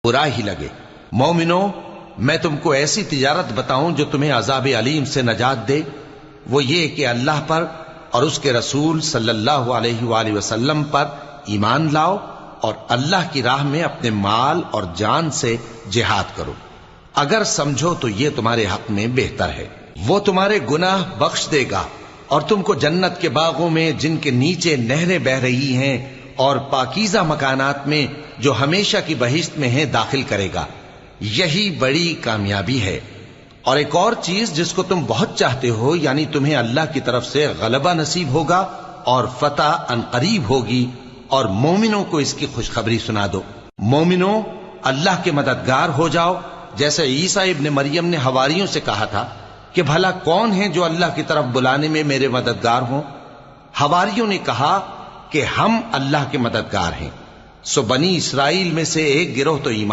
برا ہی لگے۔ مومنو، میں تم کو ایسی تجارت بتاؤں جو تمہیں عذاب علیم سے نجات دے؟ وہ یہ کہ اللہ پر اور اس کے رسول صلی اللہ علیہ وآلہ وسلم پر ایمان لاؤ اور اللہ کی راہ میں اپنے مال اور جان سے جہاد کرو۔ اگر سمجھو تو یہ تمہارے حق میں بہتر ہے۔ وہ تمہارے گناہ بخش دے گا اور تم کو جنت کے باغوں میں جن کے نیچے نہریں بہ رہی ہیں اور پاکیزہ مکانات میں جو ہمیشہ کی بہشت میں ہیں داخل کرے گا۔ یہی بڑی کامیابی ہے۔ اور ایک اور چیز جس کو تم بہت چاہتے ہو، یعنی تمہیں اللہ کی طرف سے غلبہ نصیب ہوگا اور فتح عنقریب ہوگی، اور مومنوں کو اس کی خوشخبری سنا دو۔ مومنوں، اللہ کے مددگار ہو جاؤ، جیسے عیسیٰ ابن مریم نے حواریوں سے کہا تھا کہ بھلا کون ہے جو اللہ کی طرف بلانے میں میرے مددگار ہوں؟ حواریوں نے کہا کہ ہم اللہ کے مددگار ہیں۔ سو بنی اسرائیل میں سے ایک گروہ تو ایمان